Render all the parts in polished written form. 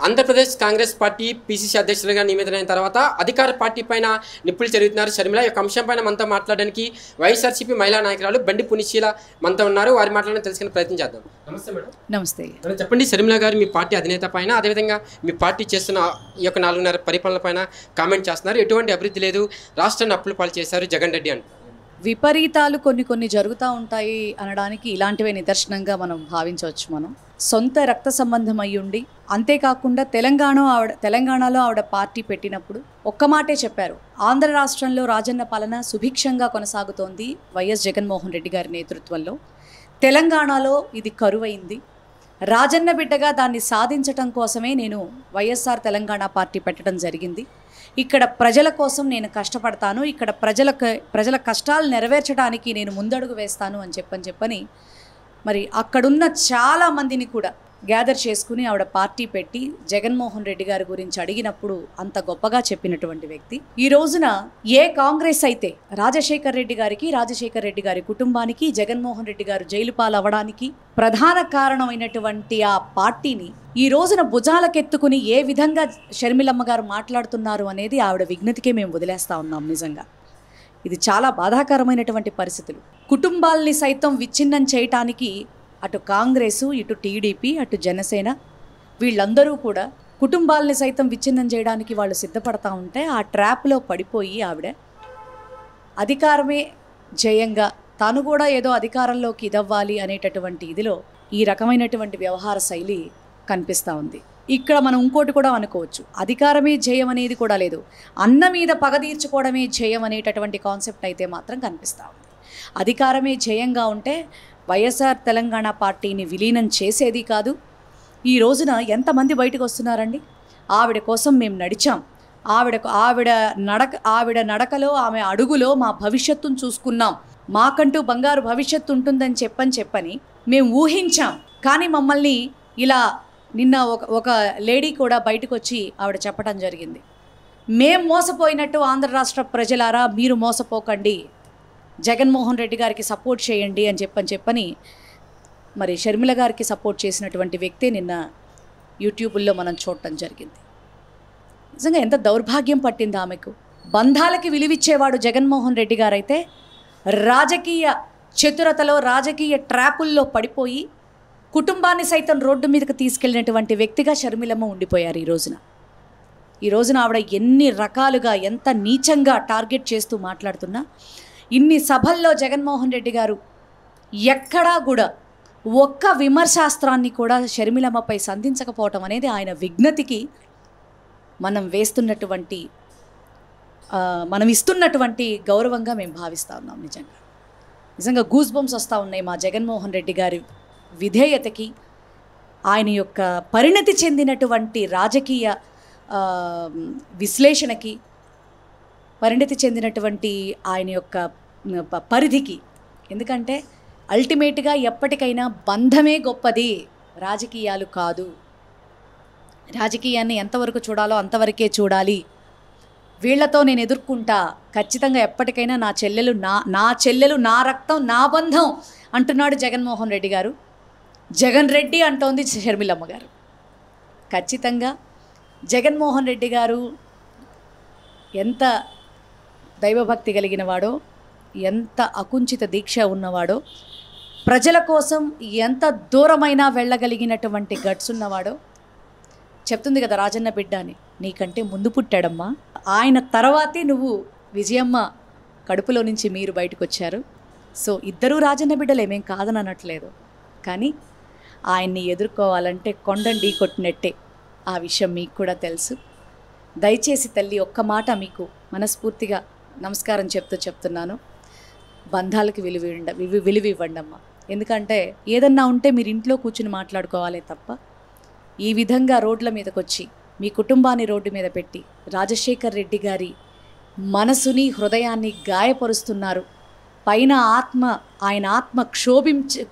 Andhra Pradesh Congress party PCC అధ్యక్షులుగా నియమితులైన తర్వాత అధికార పార్టీ పైన నిప్పులు చెరుగుతున్నారు షర్మిల. ఈ యొక్క అంశం పైన మనతో మాట్లాడడానికి వైఎస్ఆర్సీపీ మహిళా నాయకురాలు బండి పునిశీల మనతో ఉన్నారు. వారి మాటలను తెలుసుకునే ప్రయత్నం చేద్దాం. నమస్తే మేడం. నమస్తే. చెప్పండి, షర్మిల గారు మీ పార్టీ అధినేత పైన, అదేవిధంగా మీ పార్టీ చేస్తున్న ఈ యొక్క 4.5 పరిపాలన పైన కామెంట్ చేస్తున్నారు. ఎటువంటి అభివృద్ధి లేదు, రాష్ట్రాన్ని అప్పుల పాలు చేశారు జగన్ రెడ్డి అంటారు. విపరీతాలు కొన్ని జరుగుతూ ఉంటాయి అనడానికి ఇలాంటివే నిదర్శనంగా మనం భావించవచ్చు. మనం సొంత రక్త సంబంధం అయ్యుండి, అంతేకాకుండా తెలంగాణలో ఆవిడ పార్టీ పెట్టినప్పుడు ఒక్క మాటే చెప్పారు, ఆంధ్ర రాష్ట్రంలో రాజన్న పాలన సుభిక్షంగా కొనసాగుతోంది వైఎస్ జగన్మోహన్ రెడ్డి గారి నేతృత్వంలో. తెలంగాణలో ఇది కరువైంది, రాజన్న బిడ్డగా దాన్ని సాధించటం కోసమే నేను వైఎస్ఆర్ తెలంగాణ పార్టీ పెట్టడం జరిగింది. ఇక్కడ ప్రజల కోసం నేను కష్టపడతాను, ఇక్కడ ప్రజల కష్టాలు నెరవేర్చడానికి నేను ముందడుగు వేస్తాను అని చెప్పని మరి అక్కడున్న చాలామందిని కూడా గ్యాదర్ చేసుకుని ఆవిడ పార్టీ పెట్టి జగన్మోహన్ రెడ్డి గారి గురించి అడిగినప్పుడు అంత గొప్పగా చెప్పినటువంటి వ్యక్తి. ఈ రోజున ఏ కాంగ్రెస్ అయితే రాజశేఖర్ రెడ్డి గారి కుటుంబానికి, జగన్మోహన్ రెడ్డి గారు జైలు పాలవడానికి ప్రధాన కారణమైనటువంటి ఆ పార్టీని ఈ రోజున భుజాలకెత్తుకుని ఏ విధంగా షర్మిలమ్మ గారు మాట్లాడుతున్నారు అనేది ఆవిడ విజ్ఞతకే మేము వదిలేస్తా ఉన్నాం. నిజంగా ఇది చాలా బాధాకరమైనటువంటి పరిస్థితులు. కుటుంబాల్ని సైతం విచ్ఛిన్నం చేయటానికి అటు కాంగ్రెసు, ఇటు టీడీపీ, అటు జనసేన వీళ్ళందరూ కూడా కుటుంబాలని సైతం విచ్ఛిన్నం చేయడానికి వాళ్ళు సిద్ధపడతా ఉంటే ఆ ట్రాప్లో పడిపోయి ఆవిడ అధికారమే జయంగా తాను కూడా ఏదో అధికారంలోకి ఇదవ్వాలి అనేటటువంటి ఇదిలో ఈ రకమైనటువంటి వ్యవహార శైలి కనిపిస్తూ ఉంది. ఇక్కడ మనం ఇంకోటి కూడా అనుకోవచ్చు, అధికారమే జయం అనేది కూడా లేదు, అన్న మీద పగ తీర్చుకోవడమే జయం అనేటటువంటి కాన్సెప్ట్ అయితే మాత్రం కనిపిస్తూ ఉంది. అధికారమే జయంగా ఉంటే వైఎస్ఆర్ తెలంగాణ పార్టీని విలీనం చేసేది కాదు. ఈ రోజున ఎంతమంది బయటకు వస్తున్నారండి, ఆవిడ కోసం మేము నడిచాం, ఆవిడ నడకలో, ఆమె అడుగులో మా భవిష్యత్తును చూసుకున్నాం, మాకంటూ బంగారు భవిష్యత్తు ఉంటుందని చెప్పని మేము ఊహించాం. కానీ మమ్మల్ని ఇలా నిన్న ఒక లేడీ కూడా బయటకు వచ్చి ఆవిడ చెప్పడం జరిగింది, మేం మోసపోయినట్టు ఆంధ్ర రాష్ట్ర ప్రజలారా మీరు మోసపోకండి, జగన్మోహన్ రెడ్డి గారికి సపోర్ట్ చేయండి అని చెప్పని మరి షర్మిల గారికి సపోర్ట్ చేసినటువంటి వ్యక్తే నిన్న యూట్యూబ్లో మనం చూడటం జరిగింది. నిజంగా ఎంత దౌర్భాగ్యం పట్టింది ఆమెకు. బంధాలకి విలువిచ్చేవాడు జగన్మోహన్ రెడ్డి గారైతే రాజకీయ చతురతలో, రాజకీయ ట్రాపుల్లో పడిపోయి కుటుంబాన్ని సైతం రోడ్డు మీదకి తీసుకెళ్ళినటువంటి వ్యక్తిగా షర్మిలమ్మ ఉండిపోయారు. ఈ రోజున ఆవిడ ఎన్ని రకాలుగా, ఎంత నీచంగా టార్గెట్ చేస్తూ మాట్లాడుతున్నా, ఇన్ని సభల్లో జగన్మోహన్ రెడ్డి గారు ఎక్కడా కూడా ఒక్క విమర్శాస్త్రాన్ని కూడా షర్మిలమ్మపై సంధించకపోవటం అనేది ఆయన విజ్ఞతికి మనం ఇస్తున్నటువంటి గౌరవంగా మేము భావిస్తూ ఉన్నాం. నిజంగా గూస్ బంప్స్ వస్తూ ఉన్నాయి మా జగన్మోహన్ రెడ్డి గారి విధేయతకి, ఆయన యొక్క పరిణతి చెందినటువంటి రాజకీయ విశ్లేషణకి, పరిణతి చెందినటువంటి ఆయన యొక్క పరిధికి. ఎందుకంటే అల్టిమేట్గా ఎప్పటికైనా బంధమే గొప్పది, రాజకీయాలు కాదు. రాజకీయాన్ని ఎంతవరకు చూడాలో అంతవరకే చూడాలి, వీళ్లతో నేను ఎదుర్కొంటా, ఖచ్చితంగా ఎప్పటికైనా నా చెల్లెలు నా రక్తం నా బంధం అంటున్నాడు జగన్మోహన్ రెడ్డి గారు. జగన్ రెడ్డి అంటోంది షర్మిలమ్మ గారు. ఖచ్చితంగా జగన్మోహన్ రెడ్డి గారు ఎంత దైవభక్తి కలిగిన వాడో, ఎంత అకుంచిత దీక్ష ఉన్నవాడో, ప్రజల కోసం ఎంత దూరమైనా వెళ్ళగలిగినటువంటి గట్స్ ఉన్నవాడో చెప్తుంది కదా రాజన్న బిడ్డ అని. నీకంటే ముందు పుట్టాడమ్మా, ఆయన తర్వాతే నువ్వు విజయమ్మ కడుపులో నుంచి మీరు బయటకు వచ్చారు. సో ఇద్దరూ రాజన్న బిడ్డలు, ఏమేం కాదని అనట్లేదు, కానీ ఆయన్ని ఎదుర్కోవాలంటే కొండను ఢీ కొట్టినట్టే. ఆ విషయం మీకు కూడా తెలుసు. దయచేసి తల్లి ఒక్క మాట మీకు మనస్ఫూర్తిగా నమస్కారం చెప్తున్నాను, బంధాలకు విలువ ఇవ్వండి అమ్మ. ఎందుకంటే ఏదన్నా ఉంటే మీరు ఇంట్లో కూర్చుని మాట్లాడుకోవాలే తప్ప ఈ విధంగా రోడ్ల మీదకి వచ్చి మీ కుటుంబాన్ని రోడ్డు మీద పెట్టి రాజశేఖర్ రెడ్డి గారి మనసుని, హృదయాన్ని గాయపరుస్తున్నారు. పైన ఆయన ఆత్మ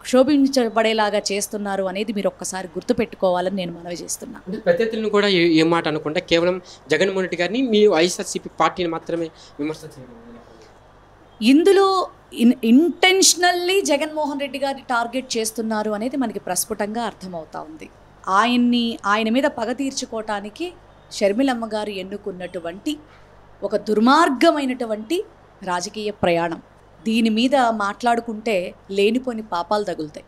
క్షోభించబడేలాగా చేస్తున్నారు అనేది మీరు ఒక్కసారి గుర్తుపెట్టుకోవాలని నేను మనవి చేస్తున్నాను. ప్రత్యర్థులను కూడా ఏ మాట అనుకుంటే కేవలం జగన్మోహన్ రెడ్డి గారిని, మీ వైఎస్ఆర్సీపీ పార్టీని మాత్రమే విమర్శించారు. ఇందులో ఇంటెన్షనల్లీ జగన్మోహన్ రెడ్డి గారిని టార్గెట్ చేస్తున్నారు అనేది మనకి ప్రస్ఫుటంగా అర్థమవుతా ఉంది. ఆయన మీద పగ తీర్చుకోవటానికి షర్మిలమ్మ గారు ఎన్నుకున్నటువంటి ఒక దుర్మార్గమైనటువంటి రాజకీయ ప్రయాణం. దీని మీద మాట్లాడుకుంటే లేనిపోని పాపాలు తగులుతాయి.